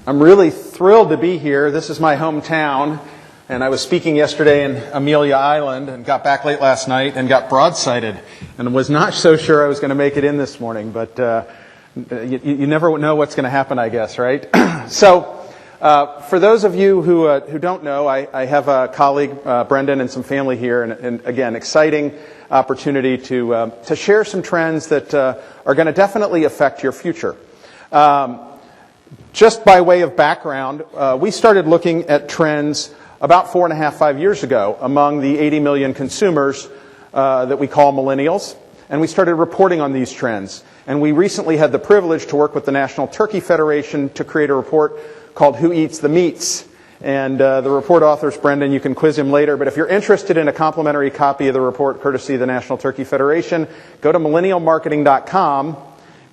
I'm really thrilled to be here. This is my hometown, and I was speaking yesterday in Amelia Island and got back late last night and got broadsided and was not so sure I was going to make it in this morning, but you never know what's going to happen, I guess, right? So, for those of you who don't know, I have a colleague, Brendan, and some family here, and again, exciting opportunity to share some trends that are going to definitely affect your future. Just by way of background, we started looking at trends about 5 years ago among the 80 million consumers that we call millennials, and we started reporting on these trends. And we recently had the privilege to work with the National Turkey Federation to create a report called Who Eats the Meats? And the report author's Brendan. You can quiz him later, but if you're interested in a complimentary copy of the report courtesy of the National Turkey Federation, go to millennialmarketing.com,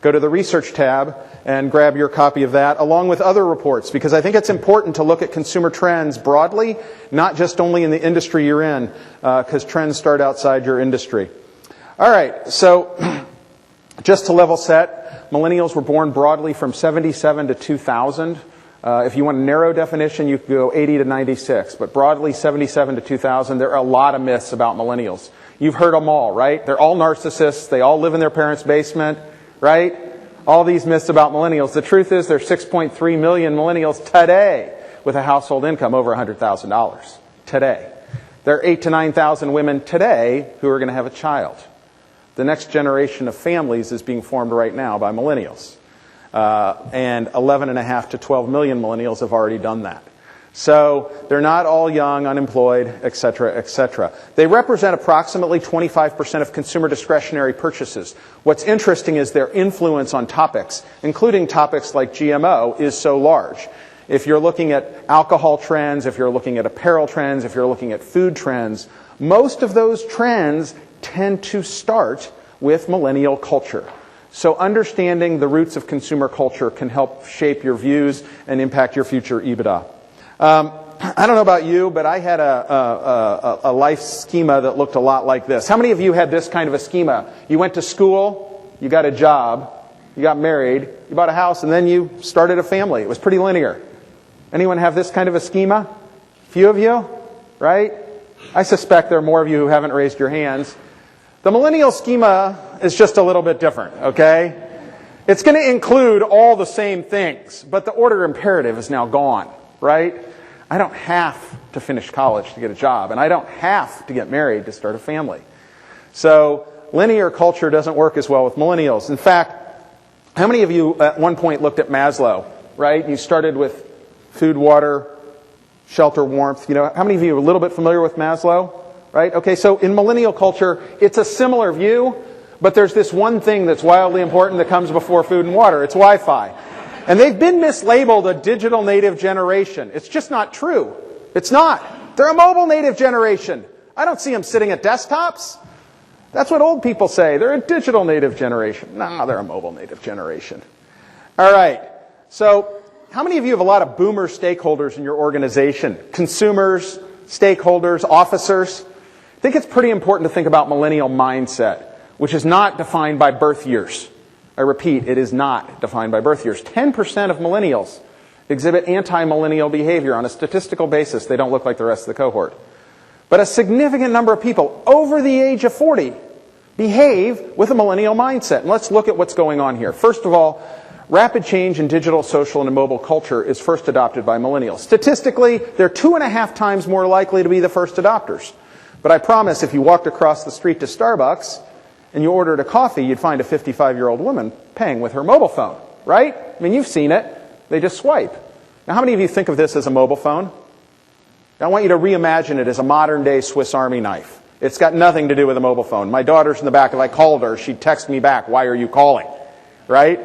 go to the research tab, and grab your copy of that, along with other reports, because I think it's important to look at consumer trends broadly, not just only in the industry you're in, because trends start outside your industry. All right, so just to level set, millennials were born broadly from 77 to 2000. If you want a narrow definition, you could go 80 to 96, but broadly 77 to 2000. There are a lot of myths about millennials. You've heard them all, right? They're all narcissists. They all live in their parents' basement, right? All these myths about millennials. The truth is there's 6.3 million millennials today with a household income over $100,000 today. There are 8,000 to 9,000 women today who are going to have a child. The next generation of families is being formed right now by millennials. And 11.5 to 12 million millennials have already done that. So they're not all young, unemployed, et cetera, et cetera. They represent approximately 25% of consumer discretionary purchases. What's interesting is their influence on topics, including topics like GMO, is so large. If you're looking at alcohol trends, if you're looking at apparel trends, if you're looking at food trends, most of those trends tend to start with millennial culture. So understanding the roots of consumer culture can help shape your views and impact your future EBITDA. I don't know about you, but I had a life schema that looked a lot like this. How many of you had this kind of a schema? You went to school, you got a job, you got married, you bought a house, and then you started a family. It was pretty linear. Anyone have this kind of a schema? Few of you, right? I suspect there are more of you who haven't raised your hands. The millennial schema is just a little bit different, okay? It's going to include all the same things, but the order imperative is now gone, right? I don't have to finish college to get a job, and I don't have to get married to start a family. So linear culture doesn't work as well with millennials. In fact, how many of you at one point looked at Maslow, right? You started with food, water, shelter, warmth. You know, how many of you are a little bit familiar with Maslow? Right? Okay, so in millennial culture, it's a similar view, but there's this one thing that's wildly important that comes before food and water. It's Wi-Fi. And they've been mislabeled a digital native generation. It's just not true. It's not. They're a mobile native generation. I don't see them sitting at desktops. That's what old people say. They're a digital native generation. No, they're a mobile native generation. All right. So how many of you have a lot of boomer stakeholders in your organization? Consumers, stakeholders, officers? I think it's pretty important to think about millennial mindset, which is not defined by birth years. I repeat, it is not defined by birth years. 10% of millennials exhibit anti-millennial behavior on a statistical basis. They don't look like the rest of the cohort. But a significant number of people over the age of 40 behave with a millennial mindset. And let's look at what's going on here. First of all, rapid change in digital, social, and mobile culture is first adopted by millennials. Statistically, they're 2.5 times more likely to be the first adopters. But I promise if you walked across the street to Starbucks and you ordered a coffee, you'd find a 55-year-old woman paying with her mobile phone, right? I mean, you've seen it. They just swipe. Now, how many of you think of this as a mobile phone? I want you to reimagine it as a modern-day Swiss Army knife. It's got nothing to do with a mobile phone. My daughter's in the back. If I called her, she'd text me back, "Why are you calling?" Right?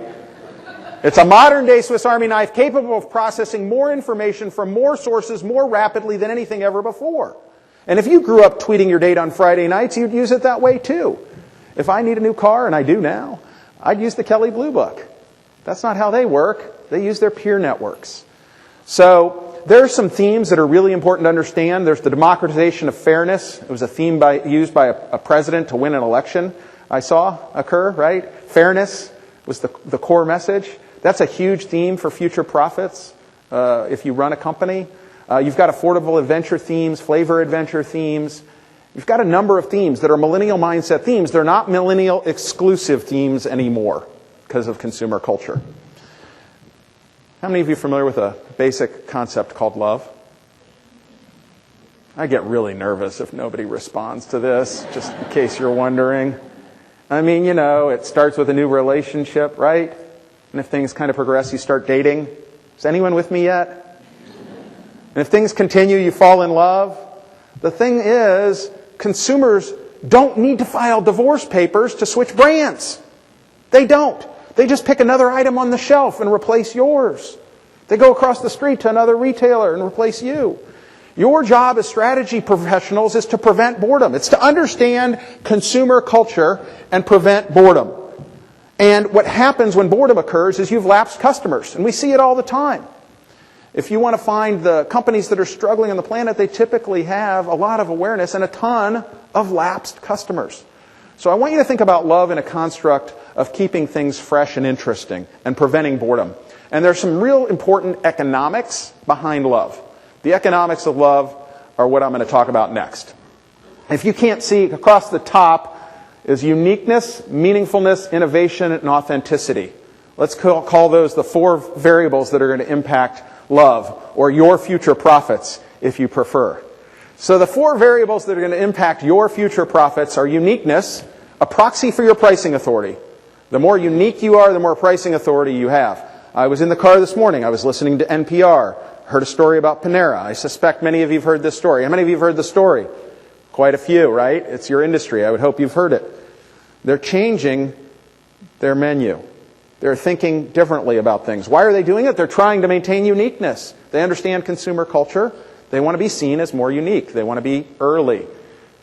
It's a modern-day Swiss Army knife capable of processing more information from more sources more rapidly than anything ever before. And if you grew up tweeting your date on Friday nights, you'd use it that way too. If I need a new car, and I do now, I'd use the Kelley Blue Book. That's not how they work. They use their peer networks. So there are some themes that are really important to understand. There's the democratization of fairness. It was a theme used by a president to win an election I saw occur, right? Fairness was the core message. That's a huge theme for future prophets. if you run a company. You've got affordable adventure themes, flavor adventure themes. You've got a number of themes that are millennial mindset themes. They're not millennial exclusive themes anymore because of consumer culture. How many of you are familiar with a basic concept called love? I get really nervous if nobody responds to this, just in case you're wondering. I mean, it starts with a new relationship, right? And if things kind of progress, you start dating. Is anyone with me yet? And if things continue, you fall in love. The thing is, consumers don't need to file divorce papers to switch brands. They don't. They just pick another item on the shelf and replace yours. They go across the street to another retailer and replace you. Your job as strategy professionals is to prevent boredom. It's to understand consumer culture and prevent boredom. And what happens when boredom occurs is you've lapsed customers. And we see it all the time. If you want to find the companies that are struggling on the planet, they typically have a lot of awareness and a ton of lapsed customers. So I want you to think about love in a construct of keeping things fresh and interesting and preventing boredom. And there's some real important economics behind love. The economics of love are what I'm going to talk about next. If you can't see, across the top is uniqueness, meaningfulness, innovation, and authenticity. Let's call those the 4 variables that are going to impact love, or your future profits, if you prefer. So the 4 variables that are going to impact your future profits are uniqueness, a proxy for your pricing authority. The more unique you are, the more pricing authority you have. I was in the car this morning. I was listening to NPR. Heard a story about Panera. I suspect many of you have heard this story. How many of you have heard the story? Quite a few, right? It's your industry. I would hope you've heard it. They're changing their menu. They're thinking differently about things. Why are they doing it? They're trying to maintain uniqueness. They understand consumer culture. They want to be seen as more unique. They want to be early.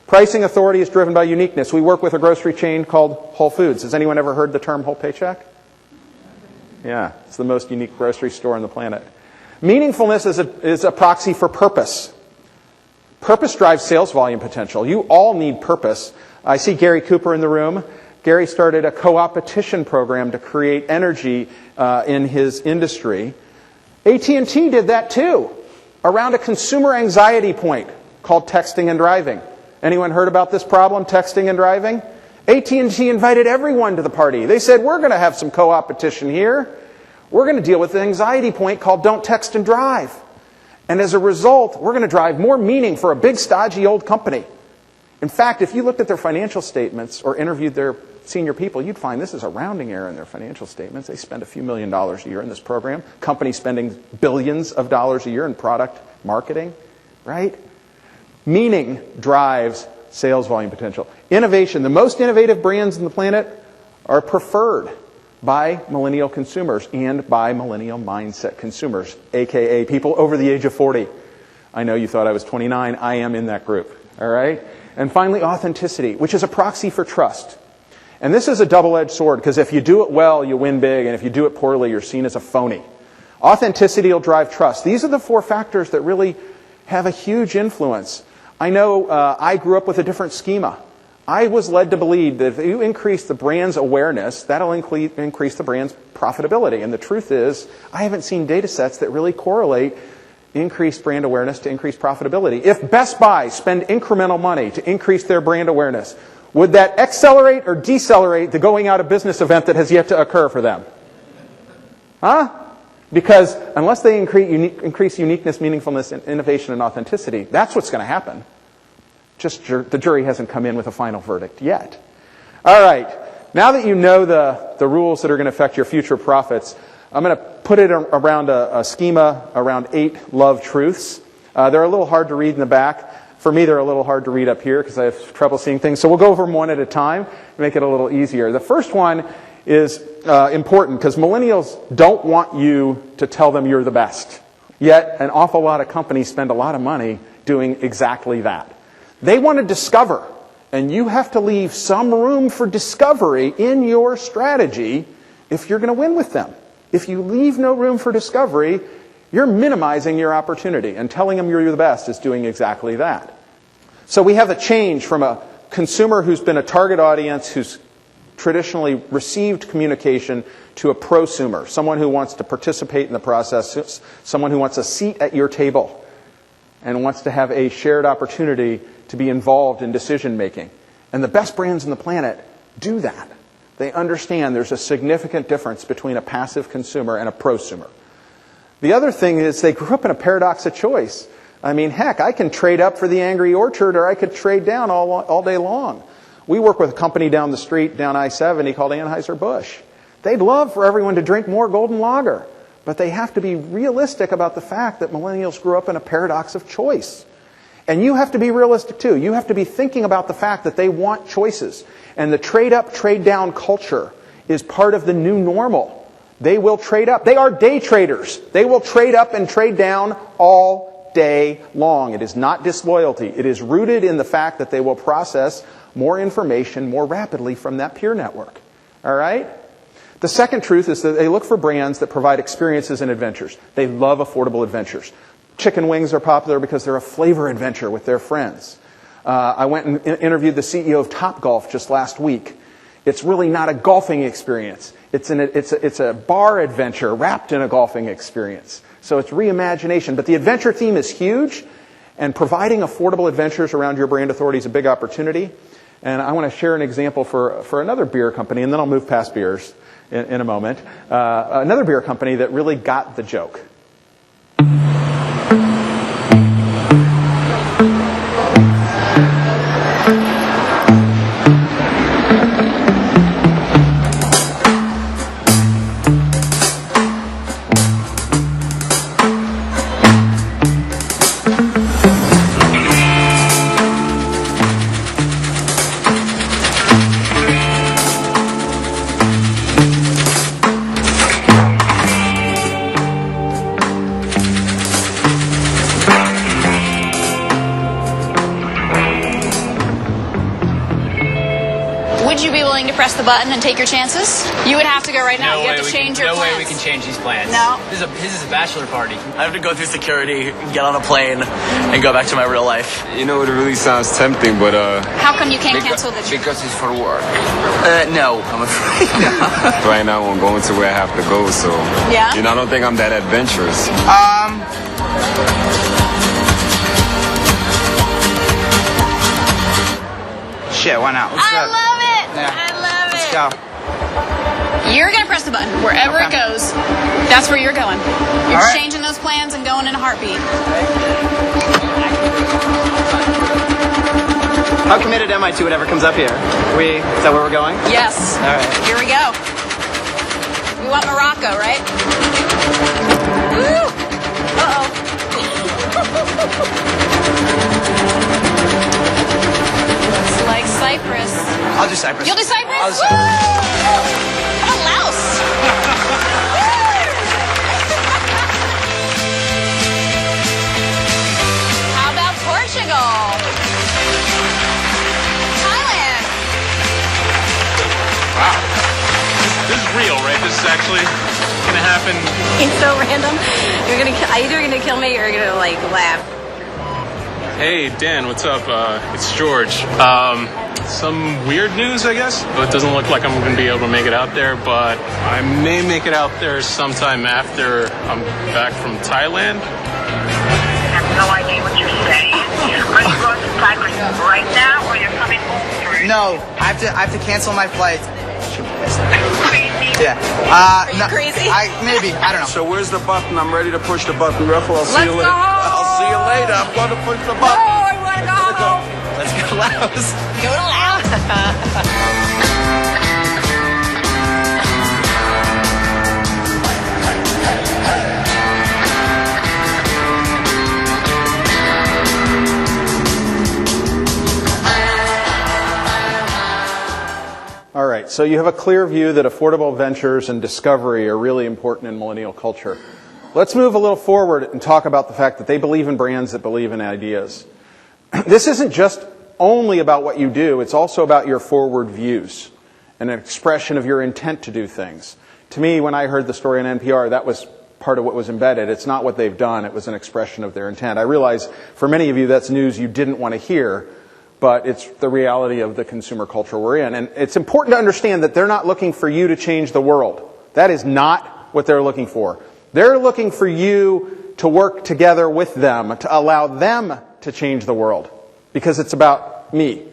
Pricing authority is driven by uniqueness. We work with a grocery chain called Whole Foods. Has anyone ever heard the term whole paycheck? Yeah, it's the most unique grocery store on the planet. Meaningfulness is a proxy for purpose. Purpose drives sales volume potential. You all need purpose. I see Gary Cooper in the room. Gary started a co-opetition program to create energy in his industry. AT&T did that too, around a consumer anxiety point called texting and driving. Anyone heard about this problem, texting and driving? AT&T invited everyone to the party. They said, we're going to have some co-opetition here. We're going to deal with an anxiety point called don't text and drive. And as a result, we're going to drive more meaning for a big, stodgy old company. In fact, if you looked at their financial statements or interviewed their senior people, you'd find this is a rounding error in their financial statements. They spend a few $1 million a year in this program. Companies spending billions of dollars a year in product marketing, right? Meaning drives sales volume potential. Innovation. The most innovative brands on the planet are preferred by millennial consumers and by millennial mindset consumers, a.k.a. people over the age of 40. I know you thought I was 29. I am in that group. All right? And finally, authenticity, which is a proxy for trust. And this is a double-edged sword, because if you do it well, you win big, and if you do it poorly, you're seen as a phony. Authenticity will drive trust. These are the 4 factors that really have a huge influence. I know I grew up with a different schema. I was led to believe that if you increase the brand's awareness, that'll increase the brand's profitability. And the truth is, I haven't seen data sets that really correlate increased brand awareness to increased profitability. If Best Buy spend incremental money to increase their brand awareness, would that accelerate or decelerate the going out of business event that has yet to occur for them? Huh? Because unless they increase uniqueness, meaningfulness, innovation, and authenticity, that's what's going to happen. Just the jury hasn't come in with a final verdict yet. All right. Now that you know the rules that are going to affect your future profits, I'm going to put it around a schema around 8 love truths. They're a little hard to read in the back. For me, they're a little hard to read up here because I have trouble seeing things. So we'll go over them one at a time to make it a little easier. The first one is important because millennials don't want you to tell them you're the best. Yet an awful lot of companies spend a lot of money doing exactly that. They want to discover, and you have to leave some room for discovery in your strategy if you're going to win with them. If you leave no room for discovery, you're minimizing your opportunity, and telling them you're the best is doing exactly that. So we have a change from a consumer who's been a target audience, who's traditionally received communication to a prosumer, someone who wants to participate in the process, someone who wants a seat at your table and wants to have a shared opportunity to be involved in decision making. And the best brands on the planet do that. They understand there's a significant difference between a passive consumer and a prosumer. The other thing is they grew up in a paradox of choice. I mean, heck, I can trade up for the Angry Orchard or I could trade down all day long. We work with a company down the street, down I-70, called Anheuser-Busch. They'd love for everyone to drink more golden lager, but they have to be realistic about the fact that millennials grew up in a paradox of choice. And you have to be realistic too. You have to be thinking about the fact that they want choices. And the trade-up, trade-down culture is part of the new normal. They will trade up. They are day traders. They will trade up and trade down all day long. It is not disloyalty. It is rooted in the fact that they will process more information more rapidly from that peer network. All right? The second truth is that they look for brands that provide experiences and adventures. They love affordable adventures. Chicken wings are popular because they're a flavor adventure with their friends. I went and interviewed the CEO of Topgolf just last week. It's really not a golfing experience. It's a bar adventure wrapped in a golfing experience. So it's reimagination. But the adventure theme is huge, and providing affordable adventures around your brand authority is a big opportunity. And I want to share an example for another beer company, and then I'll move past beers in a moment. Another beer company that really got the joke. Press the button and take your chances? You would have to go right now. You have to change your plans. No way we can change these plans. No. This is a bachelor party. I have to go through security, get on a plane, and go back to my real life. You know, it really sounds tempting, but how come you can't cancel the trip? Because it's for work. No, I'm afraid not. Right now I'm going to where I have to go, so yeah. You know, I don't think I'm that adventurous. Shit, why not? I love it. Yeah. I love it. Let's go. You're going to press the button. Wherever it goes, that's where you're going. You're right. changing those plans and going in a heartbeat. How committed am I to whatever comes up here? Is that where we're going? Yes. All right. Here we go. We want Morocco, right? Woo! Uh-oh. Looks like Cyprus. I'll do Cyprus. You'll do Cyprus? I'll do Woo! Cyprus. How about Laos? How about Portugal? Thailand? Wow. This is real, right? This is actually going to happen. It's so random. You're either gonna kill me or you're gonna like laugh. Hey, Dan, what's up? It's George. Some weird news, I guess. It doesn't look like I'm going to be able to make it out there, but I may make it out there sometime after I'm back from Thailand. I have no idea what you're saying. Are you going to Thailand right now, or you're coming home for it? No, I have to cancel my flight. Crazy. Yeah. Are you crazy? Maybe. I don't know. So where's the button? I'm ready to push the button. Ruffle, I'll see Let's you go later. home. I'll see you later. I'm going to push the Oh, button. I want to go home. Let's go, Laos. Go to Laos. All right, so you have a clear view that affordable ventures and discovery are really important in millennial culture. Let's move a little forward and talk about the fact that they believe in brands that believe in ideas. This isn't just only about what you do, it's also about your forward views and an expression of your intent to do things. To me, when I heard the story on NPR, that was part of what was embedded. It's not what they've done, it was an expression of their intent. I realize for many of you that's news you didn't want to hear, but it's the reality of the consumer culture we're in. And it's important to understand that they're not looking for you to change the world. That is not what they're looking for. They're looking for you to work together with them, to allow them to change the world. Because it's about me,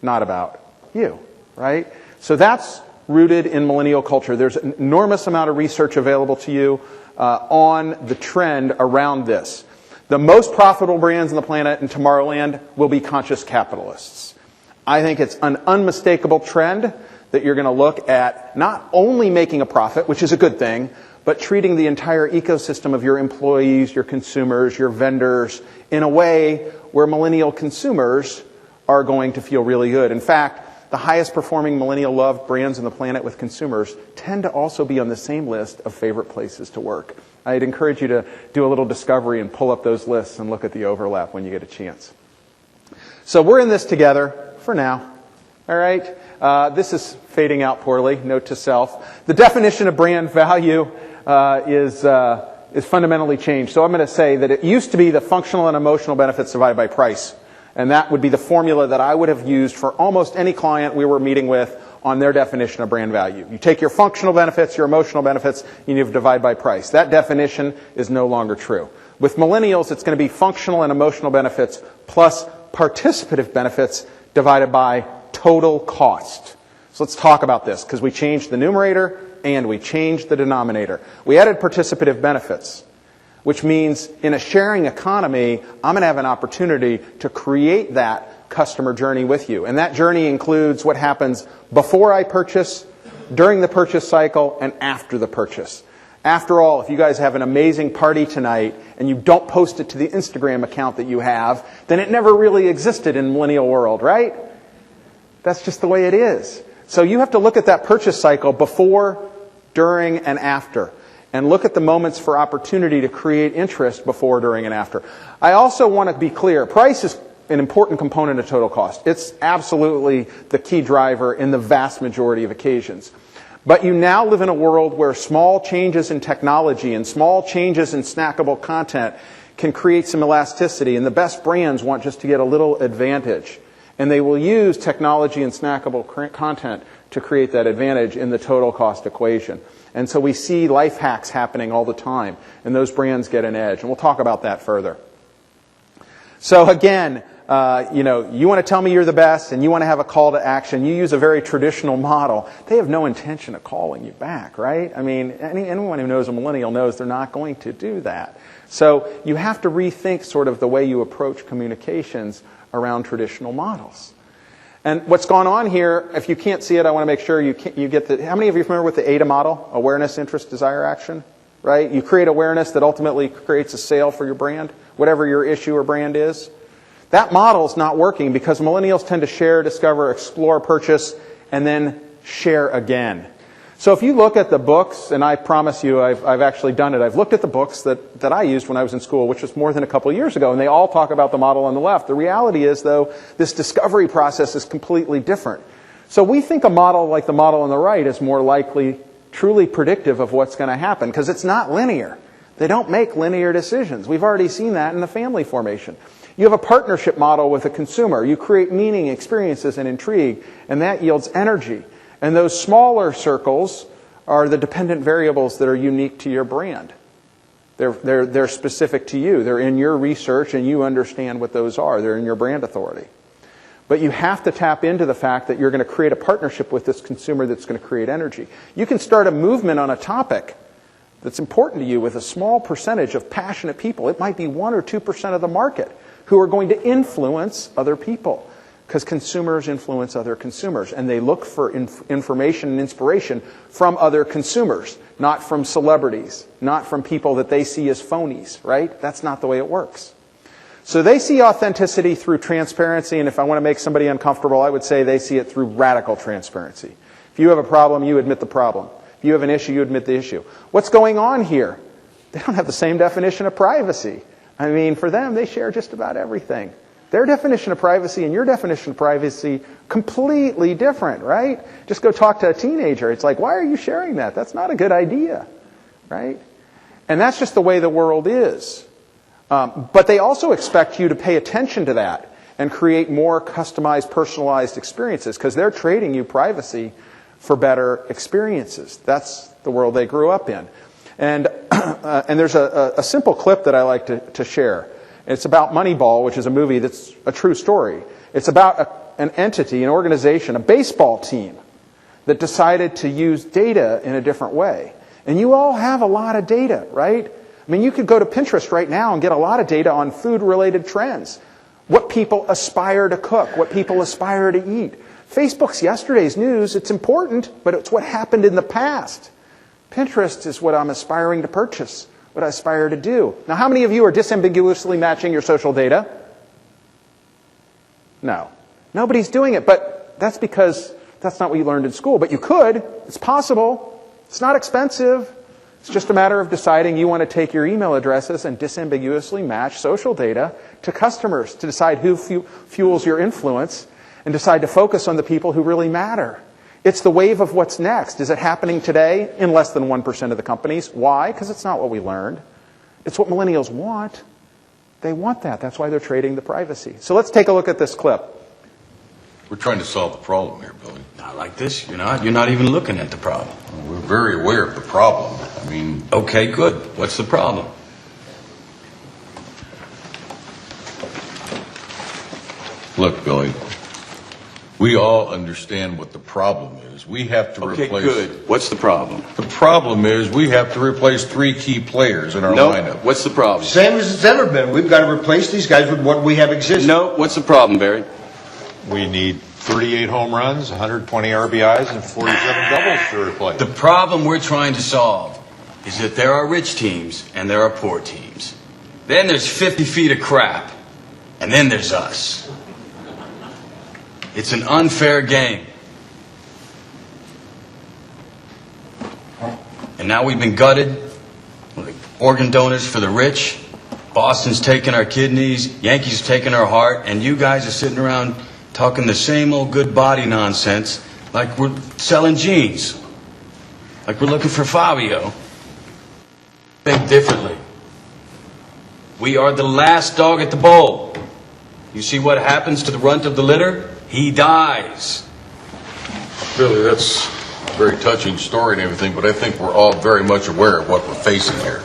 not about you, right? So that's rooted in millennial culture. There's an enormous amount of research available to you on the trend around this. The most profitable brands on the planet in Tomorrowland will be conscious capitalists. I think it's an unmistakable trend that you're going to look at not only making a profit, which is a good thing, but treating the entire ecosystem of your employees, your consumers, your vendors in a way where millennial consumers are going to feel really good. In fact, the highest performing millennial loved brands on the planet with consumers tend to also be on the same list of favorite places to work. I'd encourage you to do a little discovery and pull up those lists and look at the overlap when you get a chance. So we're in this together for now. All right? This is fading out poorly, note to self. The definition of brand value is fundamentally changed. So I'm going to say that it used to be the functional and emotional benefits divided by price. And that would be the formula that I would have used for almost any client we were meeting with on their definition of brand value. You take your functional benefits, your emotional benefits, and you divide by price. That definition is no longer true. With millennials, it's going to be functional and emotional benefits plus participative benefits divided by total cost. So let's talk about this, because we changed the numerator and we changed the denominator. We added participative benefits, which means in a sharing economy, I'm going to have an opportunity to create that customer journey with you. And that journey includes what happens before I purchase, during the purchase cycle, and after the purchase. After all, if you guys have an amazing party tonight and you don't post it to the Instagram account that you have, then it never really existed in millennial world, right? That's just the way it is. So you have to look at that purchase cycle before, during, and after. And look at the moments for opportunity to create interest before, during, and after. I also want to be clear. Price is an important component of total cost. It's absolutely the key driver in the vast majority of occasions. But you now live in a world where small changes in technology and small changes in snackable content can create some elasticity. And the best brands want just to get a little advantage. And they will use technology and snackable content to create that advantage in the total cost equation. And so we see life hacks happening all the time, and those brands get an edge. And we'll talk about that further. So again, you want to tell me you're the best, and you want to have a call to action. You use a very traditional model. They have no intention of calling you back, right? I mean, anyone who knows a millennial knows they're not going to do that. So you have to rethink sort of the way you approach communications around traditional models. And what's gone on here, if you can't see it, I want to make sure you get the... How many of you are familiar with the ADA model? Awareness, interest, desire, action? Right? You create awareness that ultimately creates a sale for your brand, whatever your issue or brand is. That model is not working because millennials tend to share, discover, explore, purchase, and then share again. So if you look at the books, and I promise you I've actually done it, I've looked at the books that I used when I was in school, which was more than a couple of years ago, and they all talk about the model on the left. The reality is, though, this discovery process is completely different. So we think a model like the model on the right is more likely truly predictive of what's going to happen, because it's not linear. They don't make linear decisions. We've already seen that in the family formation. You have a partnership model with a consumer. You create meaning, experiences, and intrigue, and that yields energy. And those smaller circles are the dependent variables that are unique to your brand. They're specific to you. They're in your research, and you understand what those are. They're in your brand authority. But you have to tap into the fact that you're going to create a partnership with this consumer that's going to create energy. You can start a movement on a topic that's important to you with a small percentage of passionate people. It might be 1 or 2% of the market who are going to influence other people. Because consumers influence other consumers, and they look for information and inspiration from other consumers, not from celebrities, not from people that they see as phonies, right? That's not the way it works. So they see authenticity through transparency, and if I want to make somebody uncomfortable, I would say they see it through radical transparency. If you have a problem, you admit the problem. If you have an issue, you admit the issue. What's going on here? They don't have the same definition of privacy. I mean, for them, they share just about everything. Their definition of privacy and your definition of privacy, completely different, right? Just go talk to a teenager. It's like, why are you sharing that? That's not a good idea, right? And that's just the way the world is. But they also expect you to pay attention to that and create more customized, personalized experiences because they're trading you privacy for better experiences. That's the world they grew up in. And there's a simple clip that I like to share. It's about Moneyball, which is a movie that's a true story. It's about an entity, an organization, a baseball team that decided to use data in a different way. And you all have a lot of data, right? I mean, you could go to Pinterest right now and get a lot of data on food-related trends. What people aspire to cook, what people aspire to eat. Facebook's yesterday's news. It's important, but it's what happened in the past. Pinterest is what I'm aspiring to purchase, what I aspire to do. Now, how many of you are disambiguously matching your social data? No. Nobody's doing it, but that's because that's not what you learned in school. But you could. It's possible. It's not expensive. It's just a matter of deciding you want to take your email addresses and disambiguously match social data to customers to decide who fuels your influence and decide to focus on the people who really matter. It's the wave of what's next. Is it happening today in less than 1% of the companies? Why? Because it's not what we learned. It's what millennials want. They want that. That's why they're trading the privacy. So let's take a look at this clip. We're trying to solve the problem here, Billy. Not like this. You're not. You're not even looking at the problem. We're very aware of the problem. I mean... Okay, good. What's the problem? Look, Billy, we all understand what the problem is. We have to replace... Okay, good. What's the problem? The problem is we have to replace 3 key players in our lineup. What's the problem? Same as it's ever been. We've got to replace these guys with what we have existing. No, what's the problem, Barry? We need 38 home runs, 120 RBIs, and 47 doubles to replace. The problem we're trying to solve is that there are rich teams and there are poor teams. Then there's 50 feet of crap. And then there's us. It's an unfair game. And now we've been gutted. We're like organ donors for the rich. Boston's taking our kidneys. Yankees taking our heart. And you guys are sitting around talking the same old good body nonsense like we're selling jeans. Like we're looking for Fabio. Think differently. We are the last dog at the bowl. You see what happens to the runt of the litter? He dies. Billy, that's a very touching story and everything, but I think we're all very much aware of what we're facing here.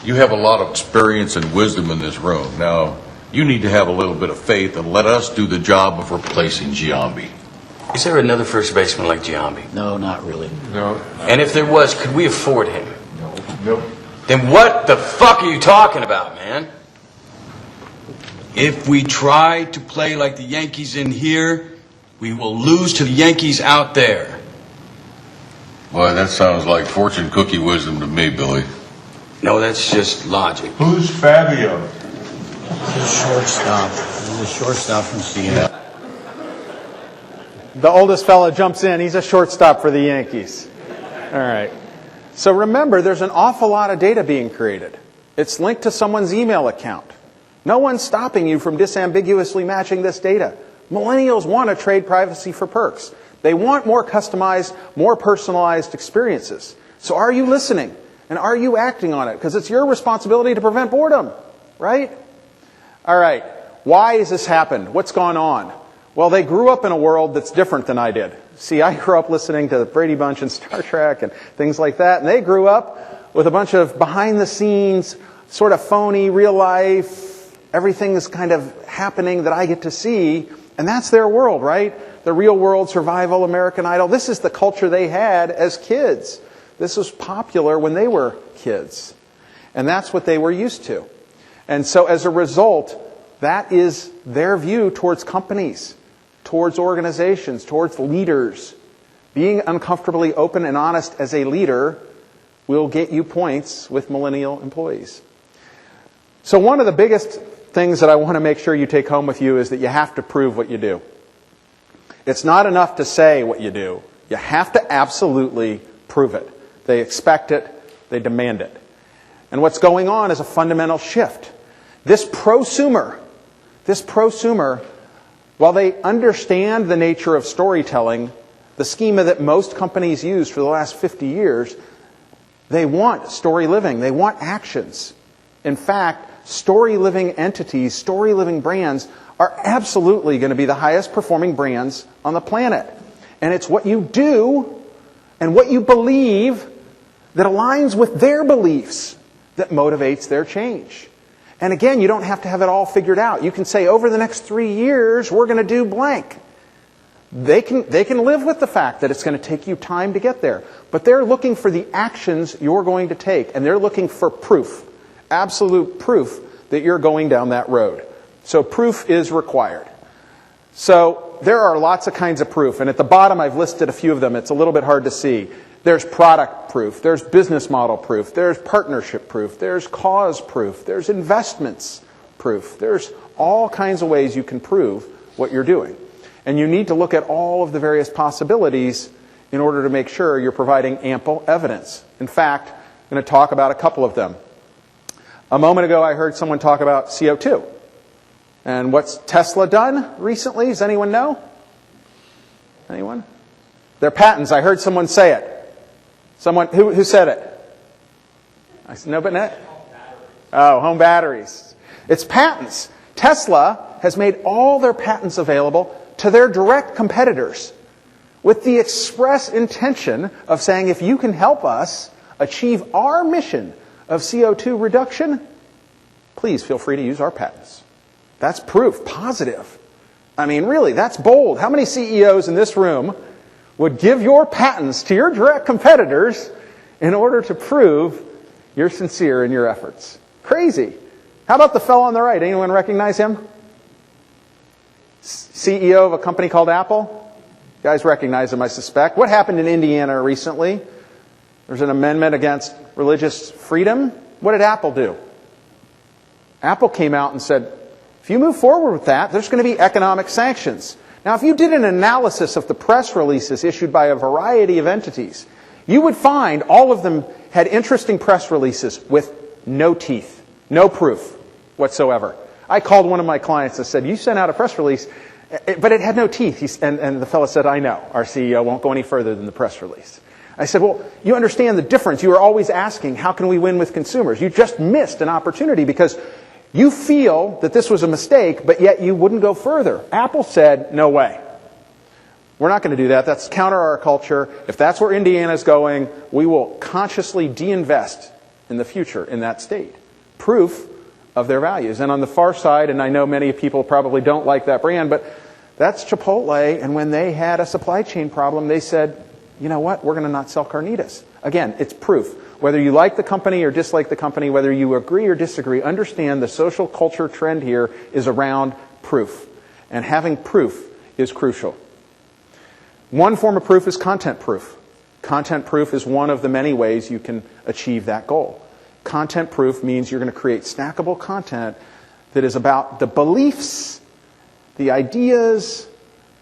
You have a lot of experience and wisdom in this room. Now, you need to have a little bit of faith and let us do the job of replacing Giambi. Is there another first baseman like Giambi? No, not really. No. And if there was, could we afford him? No. Nope. Then what the fuck are you talking about, man? If we try to play like the Yankees in here, we will lose to the Yankees out there. Boy, that sounds like fortune cookie wisdom to me, Billy. No, that's just logic. Who's Fabio? He's a shortstop. He's a shortstop from Seattle. The oldest fella jumps in. He's a shortstop for the Yankees. All right. So remember, there's an awful lot of data being created. It's linked to someone's email account. No one's stopping you from disambiguously matching this data. Millennials want to trade privacy for perks. They want more customized, more personalized experiences. So are you listening? And are you acting on it? Because it's your responsibility to prevent boredom, right? All right. Why has this happened? What's gone on? Well, they grew up in a world that's different than I did. See, I grew up listening to the Brady Bunch and Star Trek and things like that. And they grew up with a bunch of behind-the-scenes, sort of phony, real-life, everything is kind of happening that I get to see. And that's their world, right? The real world, survival, American Idol. This is the culture they had as kids. This was popular when they were kids. And that's what they were used to. And so as a result, that is their view towards companies, towards organizations, towards leaders. Being uncomfortably open and honest as a leader will get you points with millennial employees. So one of the biggest things that I want to make sure you take home with you is that you have to prove what you do. It's not enough to say what you do. You have to absolutely prove it. They expect it. They demand it. And what's going on is a fundamental shift. This prosumer, while they understand the nature of storytelling, the schema that most companies use for the last 50 years, they want story living. They want actions. In fact, story living entities, story living brands are absolutely going to be the highest performing brands on the planet. And it's what you do and what you believe that aligns with their beliefs that motivates their change. And again, you don't have to have it all figured out. You can say, over the next 3 years, we're going to do blank. They can live with the fact that it's going to take you time to get there. But they're looking for the actions you're going to take. And they're looking for proof, absolute proof that you're going down that road. So proof is required. So there are lots of kinds of proof. And at the bottom, I've listed a few of them. It's a little bit hard to see. There's product proof. There's business model proof. There's partnership proof. There's cause proof. There's investments proof. There's all kinds of ways you can prove what you're doing. And you need to look at all of the various possibilities in order to make sure you're providing ample evidence. In fact, I'm going to talk about a couple of them. A moment ago, I heard someone talk about CO2. And what's Tesla done recently? Does anyone know? Anyone? Their patents. I heard someone say it. Someone, who said it? I said, no, but not. Oh, home batteries. It's patents. Tesla has made all their patents available to their direct competitors with the express intention of saying, if you can help us achieve our mission of CO2 reduction, please feel free to use our patents. That's proof, positive. I mean, really, that's bold. How many CEOs in this room would give your patents to your direct competitors in order to prove you're sincere in your efforts? Crazy. How about the fellow on the right? Anyone recognize him? CEO of a company called Apple? You guys recognize him, I suspect. What happened in Indiana recently? There's an amendment against religious freedom. What did Apple do? Apple came out and said, if you move forward with that, there's going to be economic sanctions. Now, if you did an analysis of the press releases issued by a variety of entities, you would find all of them had interesting press releases with no teeth, no proof whatsoever. I called one of my clients and said, you sent out a press release, but it had no teeth. And the fellow said, I know. Our CEO won't go any further than the press release. I said, well, you understand the difference. You are always asking, how can we win with consumers? You just missed an opportunity because you feel that this was a mistake, but yet you wouldn't go further. Apple said, no way. We're not going to do that. That's counter our culture. If that's where Indiana's going, we will consciously de-invest in the future in that state. Proof of their values. And on the far side, and I know many people probably don't like that brand, but that's Chipotle. And when they had a supply chain problem, they said, you know what? We're going to not sell carnitas. Again, it's proof. Whether you like the company or dislike the company, whether you agree or disagree, understand the social culture trend here is around proof. And having proof is crucial. One form of proof is content proof. Content proof is one of the many ways you can achieve that goal. Content proof means you're going to create snackable content that is about the beliefs, the ideas,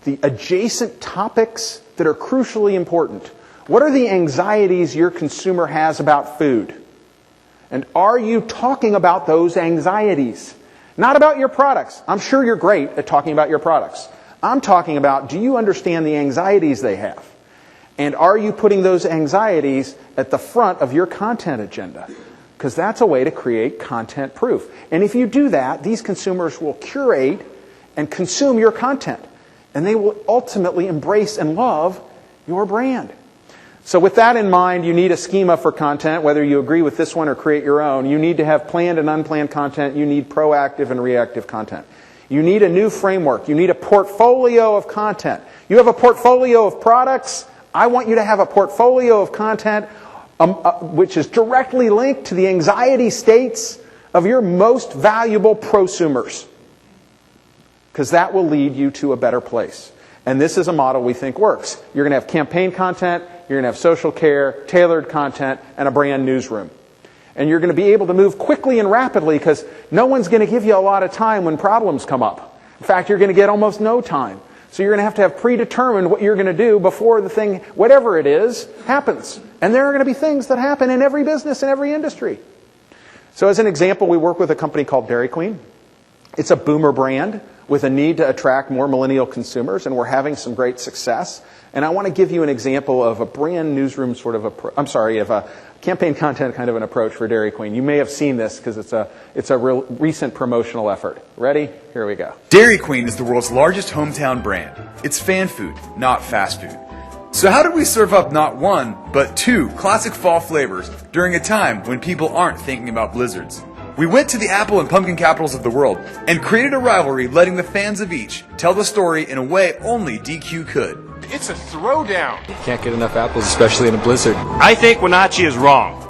the adjacent topics that are crucially important. What are the anxieties your consumer has about food? And are you talking about those anxieties? Not about your products. I'm sure you're great at talking about your products. I'm talking about, do you understand the anxieties they have? And are you putting those anxieties at the front of your content agenda? Because that's a way to create content proof. And if you do that, these consumers will curate and consume your content. And they will ultimately embrace and love your brand. So with that in mind, you need a schema for content, whether you agree with this one or create your own. You need to have planned and unplanned content. You need proactive and reactive content. You need a new framework. You need a portfolio of content. You have a portfolio of products. I want you to have a portfolio of content which is directly linked to the anxiety states of your most valuable prosumers. Because that will lead you to a better place. And this is a model we think works. You're going to have campaign content, you're going to have social care, tailored content, and a brand newsroom. And you're going to be able to move quickly and rapidly because no one's going to give you a lot of time when problems come up. In fact, you're going to get almost no time. So you're going to have predetermined what you're going to do before the thing, whatever it is, happens. And there are going to be things that happen in every business, in every industry. So as an example, we work with a company called Dairy Queen. It's a boomer brand with a need to attract more millennial consumers, and we're having some great success. And I want to give you an example of a brand newsroom sort of of a campaign content kind of an approach for Dairy Queen. You may have seen this because it's a real recent promotional effort. Ready? Here we go. Dairy Queen is the world's largest hometown brand. It's fan food, not fast food. So how did we serve up not one, but two classic fall flavors during a time when people aren't thinking about blizzards? We went to the apple and pumpkin capitals of the world and created a rivalry letting the fans of each tell the story in a way only DQ could. It's a throwdown. Can't get enough apples, especially in a blizzard. I think Wenatchee is wrong.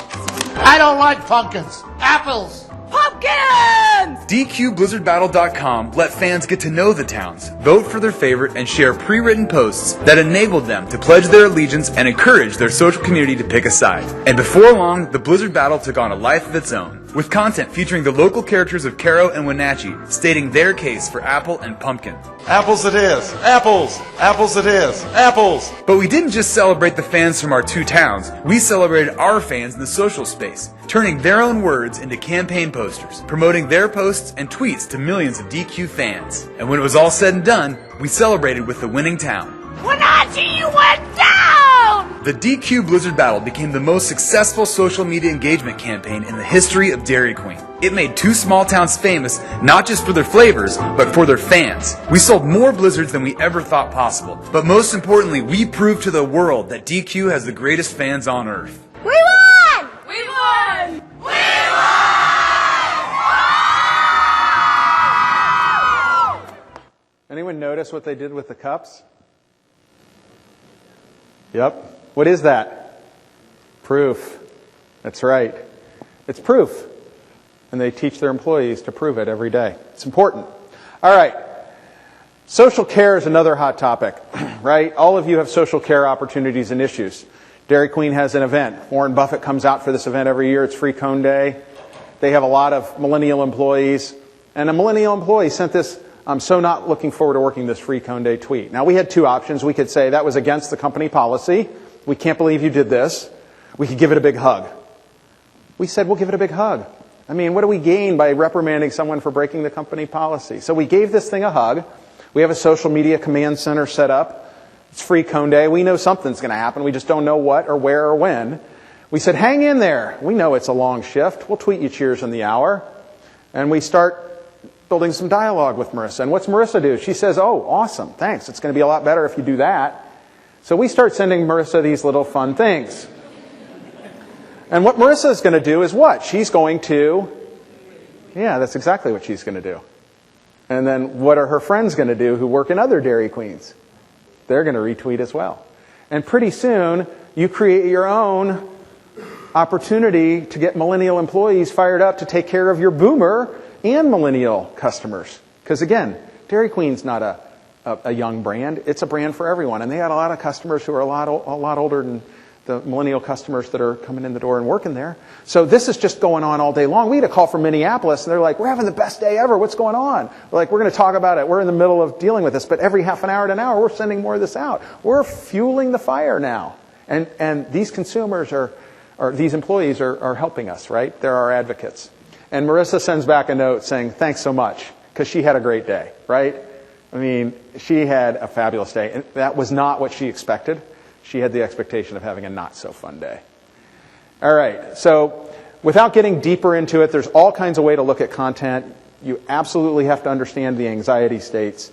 I don't like pumpkins. Apples. Pumpkins! DQBlizzardBattle.com let fans get to know the towns, vote for their favorite, and share pre-written posts that enabled them to pledge their allegiance and encourage their social community to pick a side. And before long, the Blizzard Battle took on a life of its own, with content featuring the local characters of Caro and Wenatchee stating their case for apple and pumpkin. Apples it is. Apples. Apples it is. Apples. But we didn't just celebrate the fans from our two towns, we celebrated our fans in the social space, turning their own words into campaign posters, promoting their posts and tweets to millions of DQ fans. And when it was all said and done, we celebrated with the winning town. Wenatchee, you went down! The DQ Blizzard Battle became the most successful social media engagement campaign in the history of Dairy Queen. It made two small towns famous, not just for their flavors, but for their fans. We sold more blizzards than we ever thought possible. But most importantly, we proved to the world that DQ has the greatest fans on earth. We won! We won! We won! Anyone notice what they did with the cups? Yep. What is that? Proof. That's right. It's proof. And they teach their employees to prove it every day. It's important. All right. Social care is another hot topic, right? All of you have social care opportunities and issues. Dairy Queen has an event. Warren Buffett comes out for this event every year. It's Free Cone Day. They have a lot of millennial employees. And a millennial employee sent this, "I'm so not looking forward to working this Free Cone Day" tweet. Now, we had two options. We could say that was against the company policy. We can't believe you did this. We could give it a big hug. We said, we'll give it a big hug. I mean, what do we gain by reprimanding someone for breaking the company policy? So we gave this thing a hug. We have a social media command center set up. It's Free Cone Day. We know something's going to happen. We just don't know what or where or when. We said, hang in there. We know it's a long shift. We'll tweet you cheers in the hour. And we start building some dialogue with Marissa. And what's Marissa do? She says, oh, awesome. Thanks. It's going to be a lot better if you do that. So we start sending Marissa these little fun things. And what Marissa is going to do is what? She's going to, yeah, that's exactly what she's going to do. And then what are her friends going to do who work in other Dairy Queens? They're going to retweet as well. And pretty soon, you create your own opportunity to get millennial employees fired up to take care of your boomer and millennial customers. Because again, Dairy Queen's not a young brand. It's a brand for everyone. And they had a lot of customers who are a lot older than the millennial customers that are coming in the door and working there. So this is just going on all day long. We had a call from Minneapolis, and they're like, we're having the best day ever. What's going on? We're like, we're going to talk about it. We're in the middle of dealing with this, but every half an hour to an hour, we're sending more of this out. We're fueling the fire now. And these consumers or these employees are helping us, right? They're our advocates. And Marissa sends back a note saying, thanks so much, because she had a great day, right? I mean, she had a fabulous day. And that was not what she expected. She had the expectation of having a not-so-fun day. All right, so without getting deeper into it, there's all kinds of ways to look at content. You absolutely have to understand the anxiety states.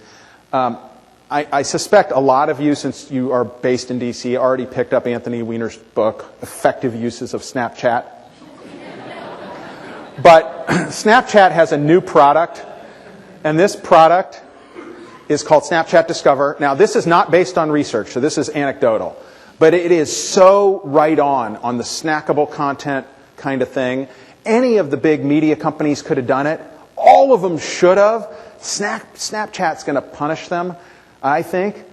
I suspect a lot of you, since you are based in D.C., already picked up Anthony Weiner's book, Effective Uses of Snapchat. But Snapchat has a new product, and this product is called Snapchat Discover. Now, this is not based on research, so this is anecdotal. But it is so right on the snackable content kind of thing. Any of the big media companies could have done it. All of them should have. Snapchat's going to punish them, I think,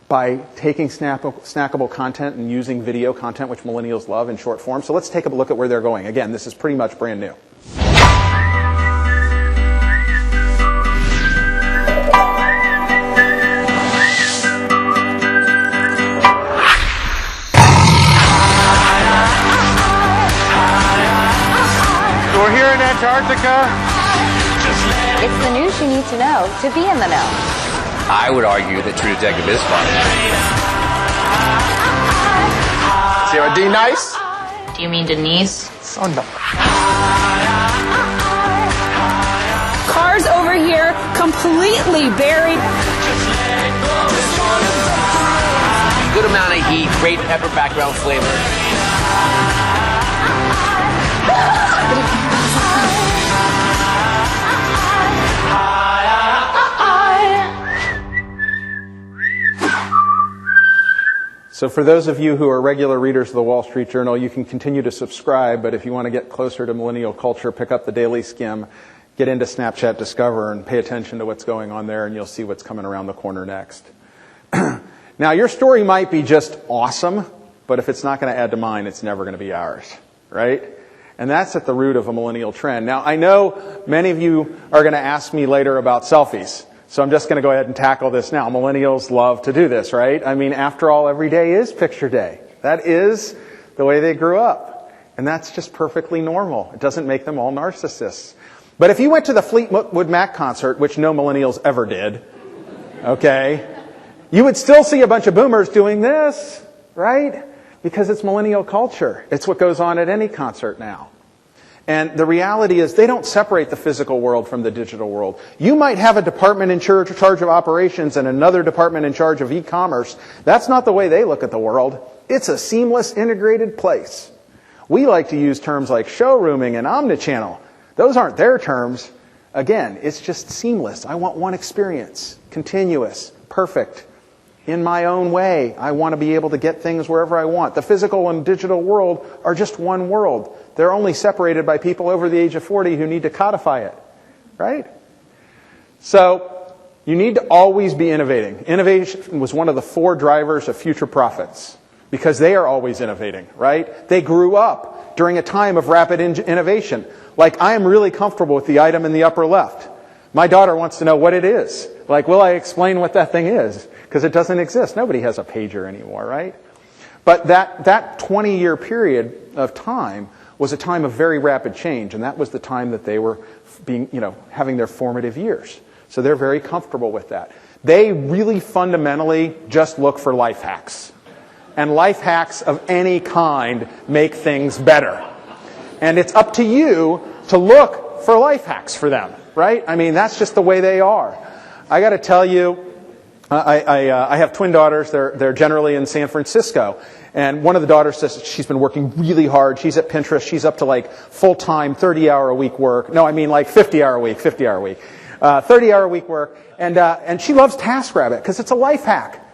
by taking snackable content and using video content, which millennials love, in short form. So let's take a look at where they're going. Again, this is pretty much brand new. We're here in Antarctica. It's the news you need to know to be in the know. I would argue that True Detective is fun. Sarah D. Nice. Do you mean Denise? Son of Cars over here completely buried. Good amount of heat, great pepper background flavor. So for those of you who are regular readers of the Wall Street Journal, you can continue to subscribe, but if you want to get closer to millennial culture, pick up the Daily Skim, get into Snapchat Discover, and pay attention to what's going on there, and you'll see what's coming around the corner next. Now, your story might be just awesome, but if it's not going to add to mine, it's never going to be ours, right? And that's at the root of a millennial trend. Now, I know many of you are going to ask me later about selfies. So I'm just going to go ahead and tackle this now. Millennials love to do this, right? I mean, after all, every day is picture day. That is the way they grew up. And that's just perfectly normal. It doesn't make them all narcissists. But if you went to the Fleetwood Mac concert, which no millennials ever did, okay, you would still see a bunch of boomers doing this, right? Because it's millennial culture. It's what goes on at any concert now. And the reality is they don't separate the physical world from the digital world. You might have a department in charge of operations and another department in charge of e-commerce. That's not the way they look at the world. It's a seamless, integrated place. We like to use terms like showrooming and omnichannel. Those aren't their terms. Again, it's just seamless. I want one experience, continuous, perfect. In my own way, I want to be able to get things wherever I want. The physical and digital world are just one world. They're only separated by people over the age of 40 who need to codify it, right? So you need to always be innovating. Innovation was one of the 4 drivers of future profits because they are always innovating, right? They grew up during a time of rapid innovation. Like, I am really comfortable with the item in the upper left. My daughter wants to know what it is. Like, will I explain what that thing is? Because it doesn't exist. Nobody has a pager anymore, right? But that 20-year period of time was a time of very rapid change, and that was the time that they were having their formative years. So they're very comfortable with that. They really fundamentally just look for life hacks. And life hacks of any kind make things better. And it's up to you to look for life hacks for them, right? I mean, that's just the way they are. I got to tell you, I have twin daughters. They're generally in San Francisco. And one of the daughters says she's been working really hard. She's at Pinterest. She's up to like full-time 30-hour-a-week work. No, I mean like 50-hour-a-week, 30-hour-a-week work. And she loves TaskRabbit because it's a life hack.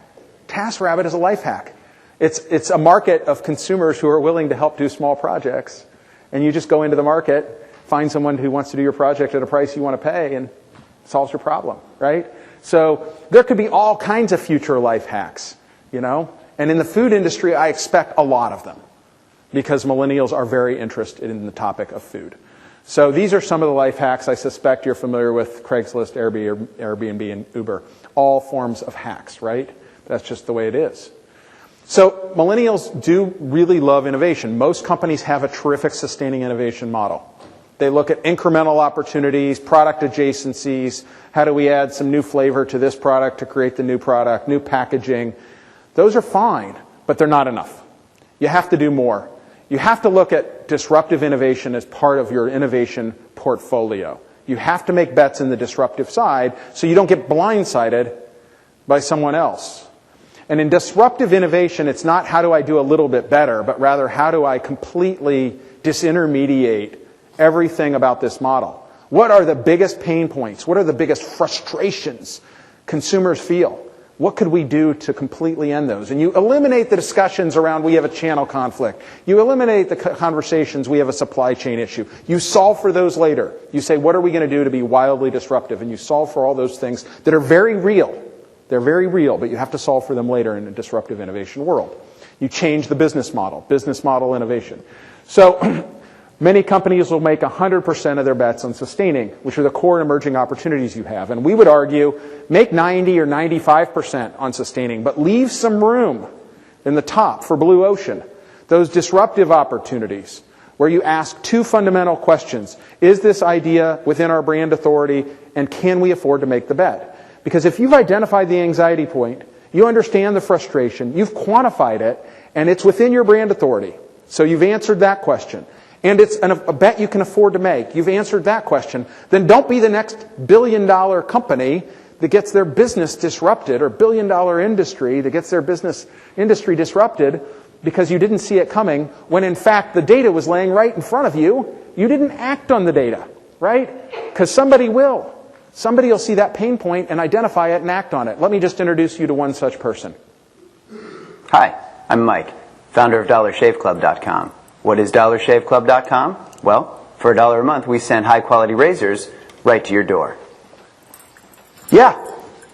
TaskRabbit is a life hack. It's a market of consumers who are willing to help do small projects. And you just go into the market, find someone who wants to do your project at a price you want to pay, and it solves your problem, right? So there could be all kinds of future life hacks, you know? And in the food industry, I expect a lot of them because millennials are very interested in the topic of food. So these are some of the life hacks. I suspect you're familiar with Craigslist, Airbnb, and Uber. All forms of hacks, right? That's just the way it is. So millennials do really love innovation. Most companies have a terrific sustaining innovation model. They look at incremental opportunities, product adjacencies. How do we add some new flavor to this product to create the new product, new packaging? Those are fine, but they're not enough. You have to do more. You have to look at disruptive innovation as part of your innovation portfolio. You have to make bets in the disruptive side so you don't get blindsided by someone else. And in disruptive innovation, it's not how do I do a little bit better, but rather how do I completely disintermediate everything about this model. What are the biggest pain points? What are the biggest frustrations consumers feel? What could we do to completely end those? And you eliminate the discussions around we have a channel conflict. You eliminate the conversations we have a supply chain issue. You solve for those later. You say, what are we going to do to be wildly disruptive? And you solve for all those things that are very real. They're very real, but you have to solve for them later in a disruptive innovation world. You change the business model innovation. So many companies will make 100% of their bets on sustaining, which are the core emerging opportunities you have. And we would argue, make 90 or 95% on sustaining, but leave some room in the top for blue ocean. Those disruptive opportunities where you ask 2 fundamental questions. Is this idea within our brand authority, and can we afford to make the bet? Because if you've identified the anxiety point, you understand the frustration, you've quantified it, and it's within your brand authority. So you've answered that question. And it's a bet you can afford to make. You've answered that question. Then don't be the next billion-dollar company that gets their business disrupted, or billion-dollar industry that gets their business industry disrupted because you didn't see it coming, when in fact the data was laying right in front of you. You didn't act on the data, right? Because somebody will. Somebody will see that pain point and identify it and act on it. Let me just introduce you to one such person. Hi, I'm Mike, founder of DollarShaveClub.com. What is DollarShaveClub.com? Well, for $1 a month, we send high-quality razors right to your door. Yeah,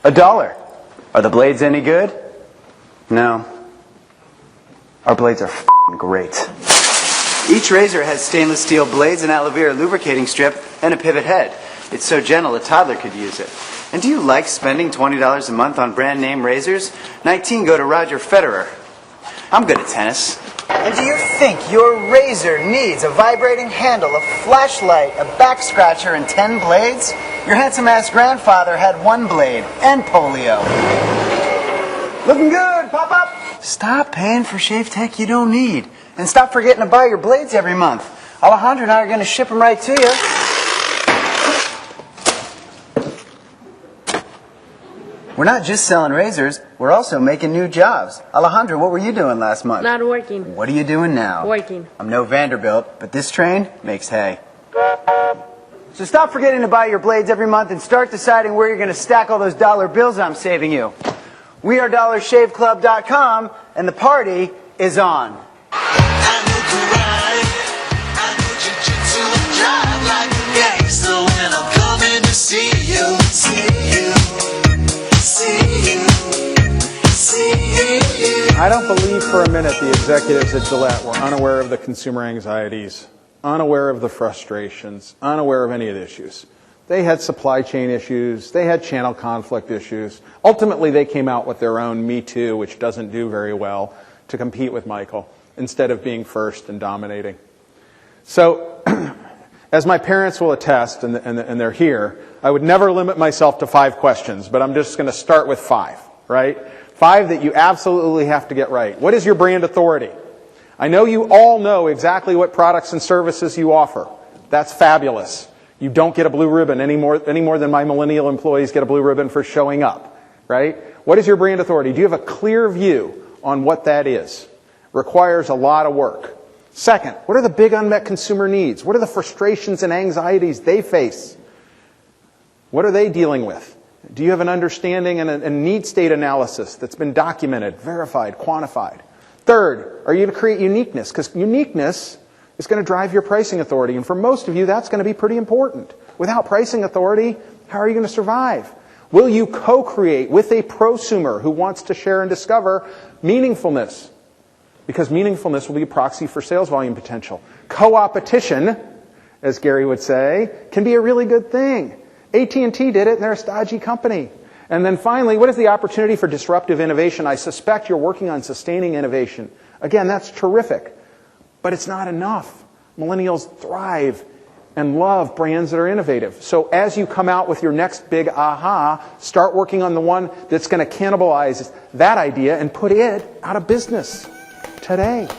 $1. Are the blades any good? No. Our blades are f***ing great. Each razor has stainless steel blades, an aloe vera lubricating strip, and a pivot head. It's so gentle a toddler could use it. And do you like spending $20 a month on brand name razors? 19 go to Roger Federer. I'm good at tennis. And do you think your razor needs a vibrating handle, a flashlight, a back scratcher, and 10 blades? Your handsome-ass grandfather had 1 blade and polio. Looking good, pop-up! Stop paying for shave tech you don't need. And stop forgetting to buy your blades every month. Alejandro and I are going to ship them right to you. We're not just selling razors, we're also making new jobs. Alejandro, what were you doing last month? Not working. What are you doing now? Working. I'm no Vanderbilt, but this train makes hay. So stop forgetting to buy your blades every month and start deciding where you're going to stack all those dollar bills I'm saving you. We are DollarShaveClub.com, and the party is on. I don't believe for a minute the executives at Gillette were unaware of the consumer anxieties, unaware of the frustrations, unaware of any of the issues. They had supply chain issues. They had channel conflict issues. Ultimately, they came out with their own Me Too, which doesn't do very well, to compete with Michael, instead of being first and dominating. So, as my parents will attest, and they're here, I would never limit myself to 5 questions, but I'm just going to start with 5, right? 5 that you absolutely have to get right. What is your brand authority? I know you all know exactly what products and services you offer. That's fabulous. You don't get a blue ribbon any more than my millennial employees get a blue ribbon for showing up, right? What is your brand authority? Do you have a clear view on what that is? Requires a lot of work. Second, what are the big unmet consumer needs? What are the frustrations and anxieties they face? What are they dealing with? Do you have an understanding and a need state analysis that's been documented, verified, quantified? Third, are you going to create uniqueness? Because uniqueness is going to drive your pricing authority. And for most of you, that's going to be pretty important. Without pricing authority, how are you going to survive? Will you co-create with a prosumer who wants to share and discover meaningfulness? Because meaningfulness will be a proxy for sales volume potential. Co-opetition, as Gary would say, can be a really good thing. AT&T did it, and they're a stodgy company. And then finally, what is the opportunity for disruptive innovation? I suspect you're working on sustaining innovation. Again, that's terrific. But it's not enough. Millennials thrive and love brands that are innovative. So as you come out with your next big aha, start working on the one that's going to cannibalize that idea and put it out of business today.